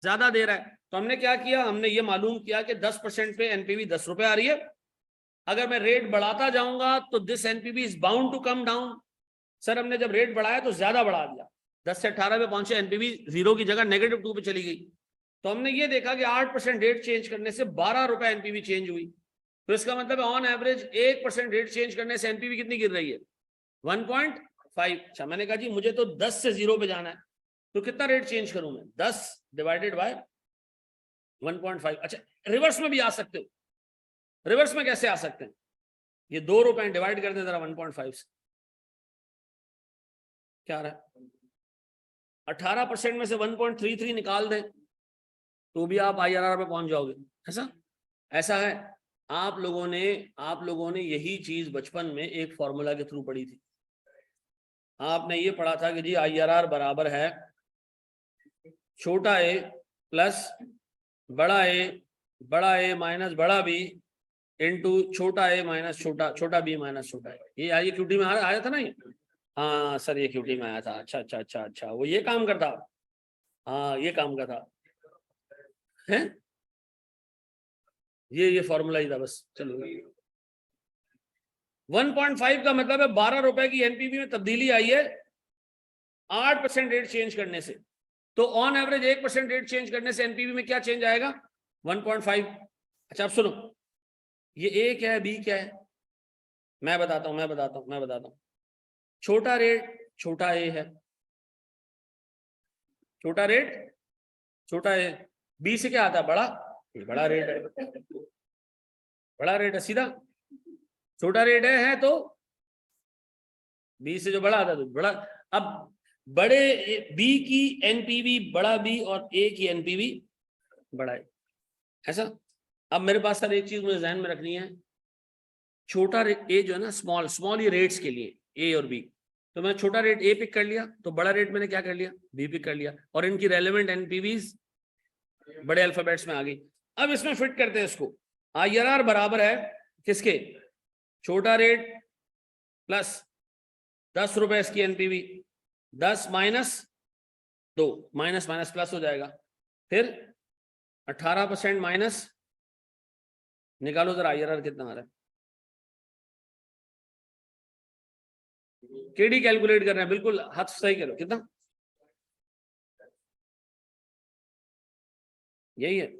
ज्यादा दे रहा है। तो हमने क्या किया? हमने ये मालूम किया कि 10% पे एनपीवी 10 रुपए आ रही है। अगर मैं रेट बढ़ाता जाऊंगा तो this NPV is bound to come down. Sir हमने जब रेट बढ़ाया तो ज्यादा बढ़ा दिया, 10 से 18 पे पहुंचे, एनपीवी 0 की जगह -2 पे चली गई। तो हमने ये देखा कि 8% रेट चेंज करने से 12 रुपए एनपीवी चेंज हुई। तो इसका मतलब है ऑन एवरेज 1% रेट चेंज करने से एनपीवी कितनी गिर रही है? 1.5। अच्छा, मैंने कहा जी मुझे तो 10 से 0 पे जाना है, तो कितना रेट चेंज करूं मैं? 10 डिवाइडेड बाय 1.5। अच्छा, रिवर्स में भी आ सकते हो। रिवर्स में कैसे आ सकते हैं? ये 2 रुपए डिवाइड कर दें जरा 1.5 से, क्या आ रहा है? 18% में से 1.33 निकाल दें तो भी आप आईआरआर पे पहुंच जाओगे। ऐसा ऐसा है। आप लोगों ने यही चीज बचपन में एक फॉर्मूला के थ्रू पढ़ी थी। आपने ये पढ़ा था कि जी आईआरआर बराबर है छोटा ए प्लस बड़ा ए माइनस बड़ा बी इंटू छोटा ए माइनस छोटा बी माइनस छोटा ए। ये आइए क्यूटी में आया था ना ये? हाँ सर ये क्यूटी में आया था। अच्छा अच्छा अच्छा अच्छा, वो ये काम करता। हाँ ये काम करता है। ये फॉर्मूला ही था बस। चलो 1.5 का मतलब है 12 रुपए की एनपीवी में तब्दीली आई है 8% रेट चेंज करने से। तो ऑन एवरेज 1% रेट चेंज करने से एनपीवी में क्या चेंज आएगा? 1.5। अच्छा अब सुनो, ये ए क्या है, बी क्या है? मैं बताता हूं। छोटा रेट छोटा ए है, छोटा रेट छोटा ए। बी से क्या आता है? बड़ा। ये बड़ा रेट है, बड़ा रेट है सीधा। छोटा रेट है तो बी से जो बड़ा आता है तो बड़ा। अब बड़े बी की एनपीवी बड़ा बी और ए की एनपीवी बड़ा ए। ऐसा। अब मेरे पास सर एक चीज मुझे ध्यान में रखनी है, छोटा रेट ए जो है ना, स्मॉल ये रेट्स के लिए ए और बी। तो मैंने छोटा रेट ए पिक कर लिया, तो बड़ा रेट मैंने क्या कर लिया? बी पिक कर लिया, और इनकी रेलेवेंट एनपीवीज बड़े अल्फाबेट्स में आ गई। अब इसमें फिट करते हैं इसको। आईआरआर बराबर है किसके? छोटा रेट प्लस 10 रुपए इसकी NPV, 10 minus 2, minus minus plus हो जाएगा। फिर 18% माइनस, निकालो जरा आईआरआर कितना आ रहा है। केडी कैलकुलेट कर रहे हैं, बिल्कुल हाथ सही करो। कितना? यही है।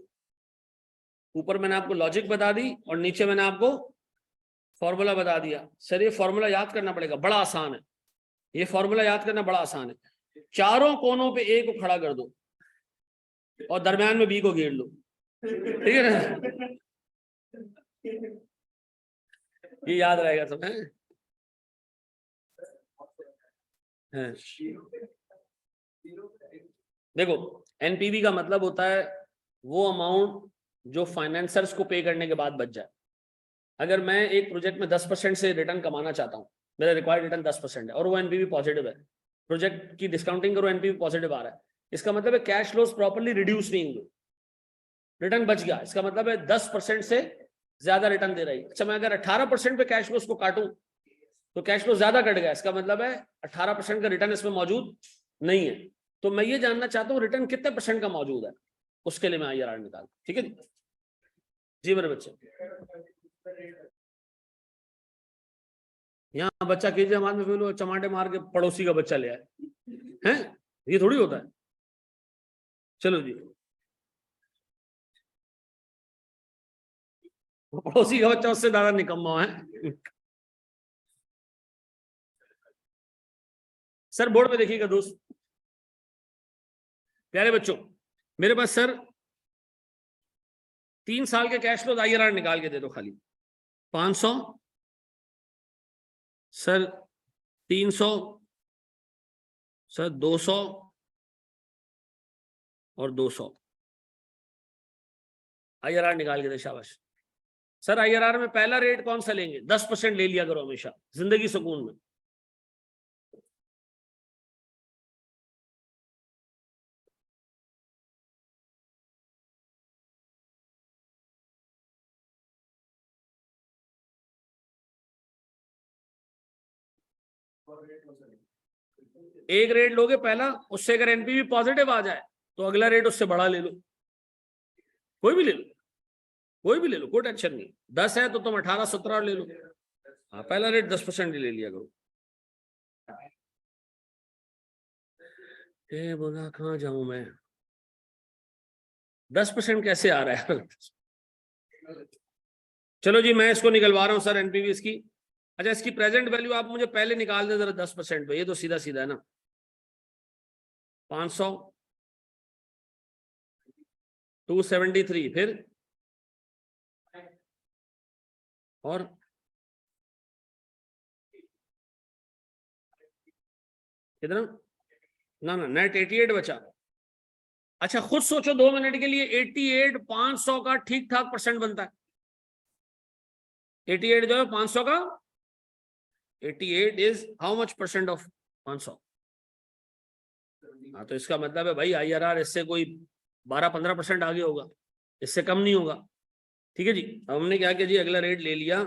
ऊपर मैंने आपको लॉजिक बता दी और नीचे मैंने आपको फॉर्मूला बता दिया। सर ये फॉर्मूला याद करना पड़ेगा, बड़ा आसान है। ये फॉर्मूला याद करना बड़ा आसान है। चारों कोनों पे ए को खड़ा कर दो और दरम्यान में बी को घेर लो, ठीक है ना? ये याद रहेगा तुम्हें। देखो एनपीवी का मतलब होता है वो अमाउंट जो फाइनेंसर्स को पे करने के बाद बच जाए। अगर मैं एक प्रोजेक्ट में 10% से रिटर्न कमाना चाहता हूँ, मेरा रिक्वायर्ड रिटर्न 10% है और वो एनपीवी पॉजिटिव है, प्रोजेक्ट की डिस्काउंटिंग करो एनपीवी पॉजिटिव आ रहा है, इसका मतलब है कैश फ्लोज प्रॉपर्ली रिड्यूस नहीं हुए। रिटर्न बच गया, इसका मतलब है 10% से ज्यादा रिटर्न दे रही है। अच्छा, मैं अगर 18% पे कैश फ्लो उसको काटूं तो कैश फ्लो ज्यादा कट गया, इसका मतलब है 18% का रिटर्न इसमें मौजूद नहीं है। तो मैं ये जानना चाहता हूं रिटर्न कितने परसेंट का मौजूद है, उसके लिए मैं IRR निकाल। ठीक है जी मेरे बच्चे। यहाँ बच्चा कीजिए हमारे में चमाटे मार के पड़ोसी का बच्चा ले आए हैं, ये थोड़ी होता है। चलो जी, पड़ोसी का बच्चा उससे ज्यादा निकम्मा है। सर बोर्ड में देखिएगा दोस्त, प्यारे बच्चों, मेरे पास सर 3 साल के कैश फ्लो IRR निकाल के दे दो खाली। 500 सर, 300 सर, 200 और 200 IRR निकाल के दे, शाबाश। सर IRR में पहला रेट कौन सा लेंगे? 10% ले लिया करो हमेशा, जिंदगी सुकून में। एक रेट लोगे पहला, उससे अगर एनपीवी पॉजिटिव आ जाए तो अगला रेट उससे बड़ा ले लो, कोई भी ले लो, कोई भी ले लो, कोई टेंशन नहीं। 10 है तो तुम 18-17 ले लो। हाँ, पहला रेट 10% ले लिया करो। बोला कहाँ जाऊं मैं, 10% कैसे आ रहा है? चलो जी, मैं इसको निकलवा रहा हूं सर एनपीवी इसकी। अच्छा, इसकी प्रेजेंट वैल्यू आप मुझे पहले निकाल दें जरा 10% पे, ये तो सीधा सीधा है ना। 500, 273, फिर और कितना? ना ना, नेट 88 बचा। अच्छा खुद सोचो 2 मिनट के लिए, 88 500 का ठीक ठाक परसेंट बनता है। 88 जो है 500 का, 88 is how much percent of 500? हाँ, तो इसका मतलब है भाई IRR इससे कोई 12-15% आगे होगा, इससे कम नहीं होगा। ठीक है जी, हमने क्या किया जी, अगला रेट ले लिया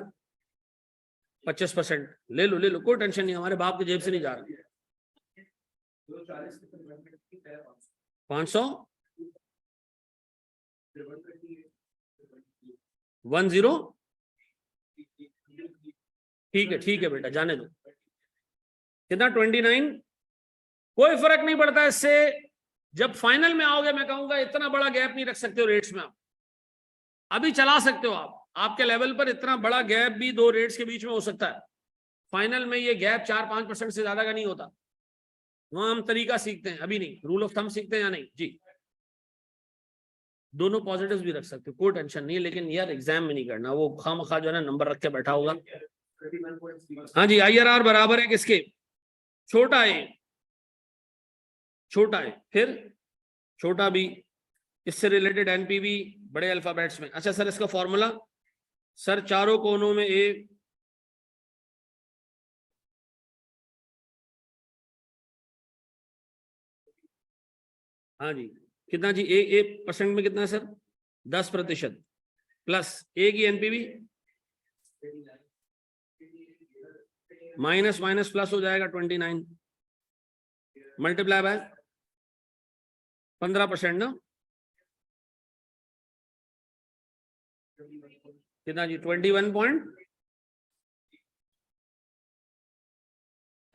25%। ले लो ले लो, कोई टेंशन नहीं, हमारे बाप की जेब से नहीं जा रहा। 500 10, ठीक है बेटा, जाने दो। कितना? 29। कोई फर्क नहीं पड़ता इससे, जब फाइनल में आओगे मैं कहूंगा इतना बड़ा गैप नहीं रख सकते हो रेट्स में। आप अभी चला सकते हो, आप आपके लेवल पर इतना बड़ा गैप भी 2 रेट्स के बीच में हो सकता है, फाइनल में ये गैप 4-5% से ज्यादा का नहीं होता। वहां हम तरीका सीखते हैं, अभी नहीं, रूल ऑफ थंब सीखते हैं या नहीं जी। दोनों पॉजिटिव्स भी रख सकते हो, कोई टेंशन नहीं है, लेकिन यार एग्जाम में नहीं करना, वो खामखा जो है ना नंबर रख के बैठा होगा। हाँ जी, IRR बराबर है किसके? छोटा ए, छोटा ए, फिर छोटा बी, इससे रिलेटेड एनपीवी बड़े अल्फाबेट्स में। अच्छा सर, इसका फॉर्मूला सर, चारों कोनों में ए, हाँ जी, कितना जी? ए परसेंट में कितना है सर? 10% प्लस ए की एनपीवी माइनस माइनस प्लस हो जाएगा 29 मल्टीप्लाई बाय 15% ना, कितना जी? 21 पॉइंट,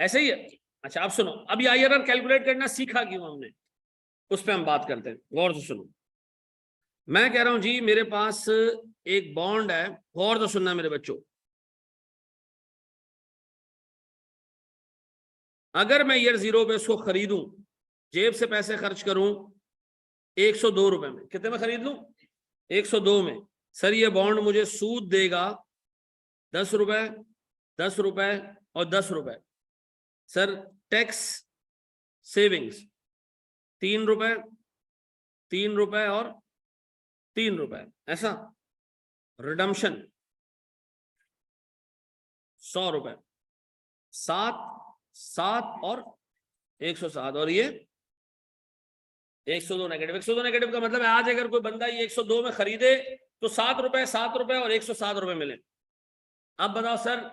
ऐसे ही है। अच्छा अब सुनो, अभी IRR कैलकुलेट करना सीखा क्यों हमने, उस पर हम बात करते हैं, गौर से सुनो। मैं कह रहा हूं जी, मेरे पास एक बॉन्ड है, गौर से सुनना मेरे बच्चों। अगर मैं ईयर 0 पे उसको खरीदूं, जेब से पैसे खर्च करूं 102 रुपए में, कितने में खरीद लूं? 102 में। सर ये बॉन्ड मुझे सूद देगा 10 रुपए, 10 रुपए और 10 रुपए। सर टैक्स सेविंग्स 3 रुपए, 3 रुपए और 3 रुपए, ऐसा। रिडम्पशन 100 रुपए, 7, 7 और 107, और ये 102 नेगेटिव। 102 नेगेटिव का मतलब है आज अगर कोई बंदा ये 102 में खरीदे तो 7 रुपए और 107 रुपए मिले। अब बताओ सर,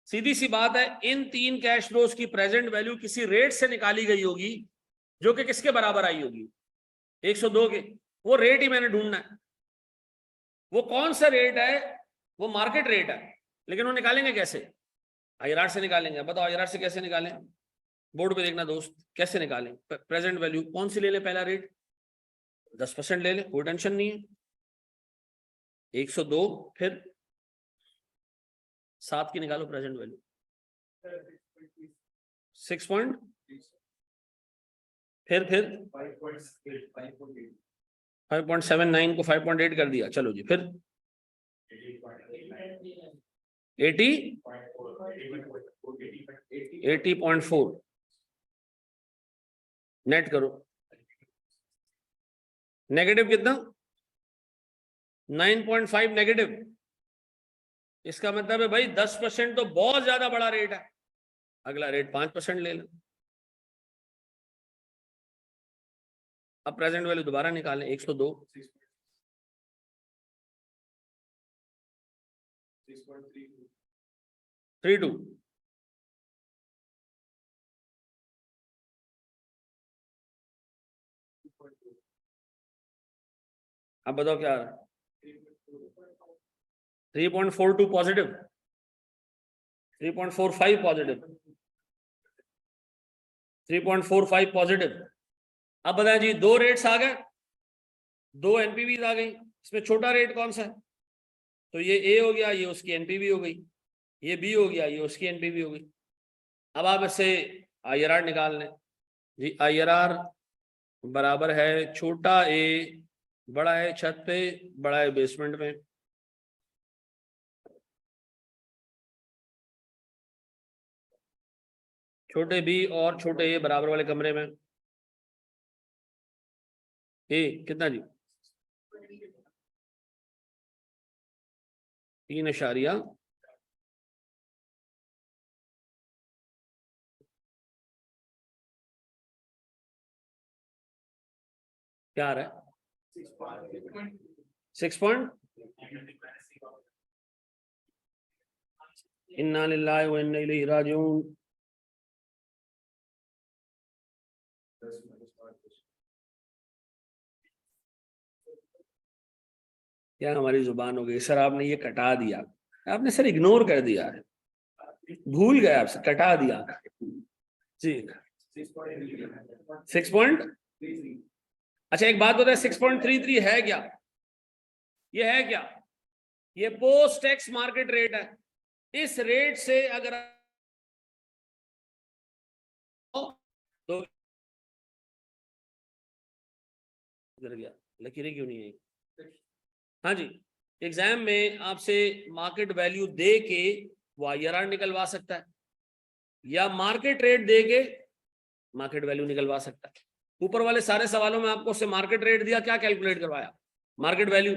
सीधी सी बात है, इन 3 कैश फ्लोज की प्रेजेंट वैल्यू किसी रेट से निकाली गई होगी जो कि किसके बराबर आई होगी, 102 के। वो रेट ही मैंने ढूंढना है। वो कौन सा रेट है? वो मार्केट रेट है, लेकिन वो निकालेंगे कैसे? आईआरआर से निकालेंगे। बताओ आईआरआर से कैसे निकालें? बोर्ड पे देखना दोस्त, कैसे निकालें प्रेजेंट वैल्यू? कौन सी ले लें? पहला रेट 10% ले लें, कोई टेंशन नहीं है। 102 फिर 7 की निकालो प्रेजेंट वैल्यू, 6 पॉइंट, फिर 5.79 को 5.8 कर दिया। चलो जी, फिर 80.4 नेट करो। नेगेटिव कितना? 9.5 नेगेटिव। इसका मतलब है भाई 10% तो बहुत ज्यादा बड़ा रेट है। अगला रेट 5% ले लो। अब प्रेजेंट वैल्यू दोबारा निकालें, 102 32। अब बताओ क्या आ रहा है? 3.42 पॉजिटिव, 3.45 पॉजिटिव, 3.45 पॉजिटिव। अब बताएं जी, 2 रेट्स आ गए, 2 एनपीवी आ गई। इसमें छोटा रेट कौन सा है? तो ये ए हो गया, ये उसकी एनपीवी हो गई। ये बी हो गया, ये उसकी एनपीवी हो गई। अब आप इससे आईआरआर निकाल लें जी। आईआरआर बराबर है छोटा ए बड़ा है छत पे, बड़ा है बेसमेंट में। छोटे बी और छोटे ए बराबर वाले कमरे में। ए कितना जी? 3.0 क्या आ रहा है? 6 पॉइंट। इन्ना लिल्लाहि व इन्ना इलैहि राजिऊन। क्या हमारी जुबान हो गई सर? आपने ये कटा दिया, आपने सर इग्नोर कर दिया है, भूल गए आपसे, कटा दिया जी। 6 पॉइंट। अच्छा एक बात बताए, 6.33 है क्या? ये है क्या? ये पोस्ट टैक्स मार्केट रेट है। इस रेट से अगर तो इधर गया, लकीरें क्यों नहीं आई? हाँ जी, एग्जाम में आपसे मार्केट वैल्यू दे के वो आईआरआर निकलवा सकता है, या मार्केट रेट दे के मार्केट वैल्यू निकलवा सकता है। ऊपर वाले सारे सवालों में आपको उससे मार्केट रेट दिया, क्या कैलकुलेट करवाया? Market value.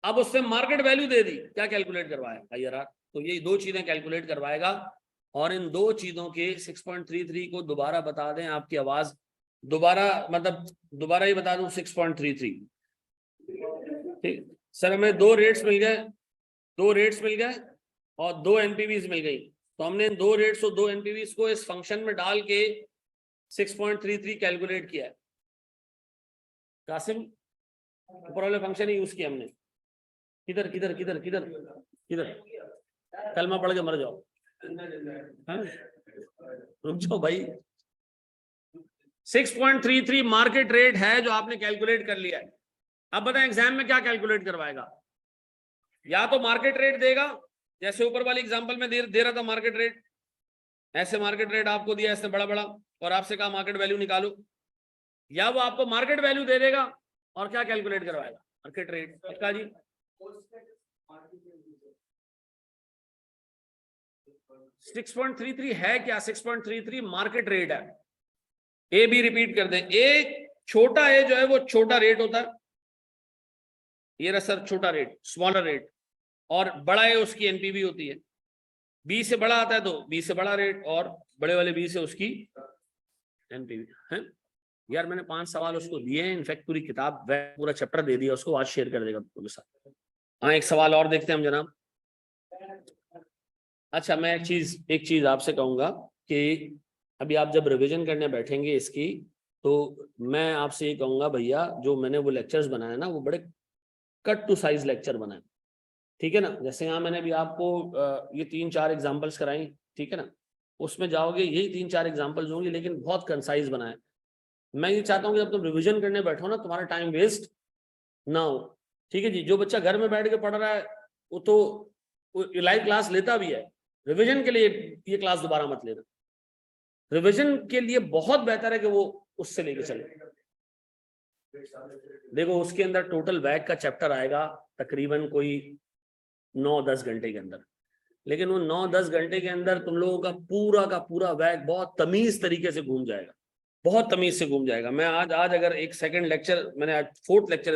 अब उससे मार्केट वैल्यू दे दी, क्या कैलकुलेट करवाया? आईआरआर। तो ये 2 चीजें कैलकुलेट करवाएगा। और इन 2 चीजों के 6.33 को दोबारा बता दें, आपकी आवाज दोबारा, मतलब दोबारा ही बता दूं 6.33। ठीक सर, हमें 2 रेट्स मिल गए, 2 रेट्स मिल गए और 2 एनपीवीज मिल गई। तो हमने इन 2 रेट्स और 2 एनपीवीज को इस फंक्शन में डाल के 6.33 कैलकुलेट किया है। कासिम, ऊपर वाले फंक्शन ही यूज किया हमने। किधर किधर किधर किधर किधर? कलमा पढ़ के मर जाओ। हाँ? रुक जाओ भाई। 6.33 मार्केट रेट है जो आपने कैलकुलेट कर लिया है। अब बताएं एग्जाम में क्या कैलकुलेट करवाएगा? या तो मार्केट रेट देगा, जैसे ऊपर वाली एग्जांपल में दे रहा था मार्केट रेट, ऐसे मार्केट रेट आपको दिया ऐसे बड़ा बड़ा, और आपसे कहा मार्केट वैल्यू निकालो। या वो आपको मार्केट वैल्यू दे देगा और क्या कैलकुलेट करवाएगा? Market rate. इसका जी 6.33 है क्या? 6.33 मार्केट रेट है। ए भी रिपीट कर दें, ए छोटा ए जो है वो छोटा रेट होता है, ये रहा सर छोटा रेट, स्मॉलर रेट, और बड़ा ए उसकी एनपीवी होती है। बी से बड़ा आता है तो बी से बड़ा रेट, और बड़े वाले बी से उसकी एनपीवी है। यार मैंने 5 सवाल उसको दिए हैं, इनफैक्ट पूरी किताब पूरा चैप्टर दे दिया उसको, आज शेयर कर देगा तुमके साथ। हाँ एक सवाल और देखते हैं हम जनाब। अच्छा मैं एक चीज आपसे कहूंगा कि अभी आप जब रिवीजन करने बैठेंगे इसकी, तो मैं आपसे ये कहूंगा भैया, जो मैंने वो लेक्चर्स बनाए ना वो बड़े कट टू साइज लेक्चर बनाए, ठीक है ना। जैसे यहाँ मैंने भी आपको ये 3-4 एग्जांपल्स कराई, ठीक है ना, उसमें जाओगे यही 3-4 एग्जांपल्स होंगी, लेकिन बहुत कंसाइज बनाए। मैं ये चाहता हूँ कि जब तुम रिवीजन करने बैठो ना, तुम्हारा टाइम वेस्ट ना हो, ठीक है जी। जो बच्चा घर में बैठ के पढ़ रहा है वो तो लाइव क्लास लेता भी है, रिवीजन के लिए ये क्लास दोबारा मत लेना। रिवीजन के लिए बहुत बेहतर है कि वो उससे लेके चले। देखो उसके अंदर टोटल वैक का चैप्टर आएगा तकरीबन कोई 9-10 घंटे के अंदर, लेकिन वो 9-10 घंटे के अंदर तुम लोगों का पूरा वैक बहुत तमीज तरीके से घूम जाएगा, बहुत तमीज से घूम जाएगा। मैं आज अगर एक सेकंड लेक्चर, मैंने आज 4th लेक्चर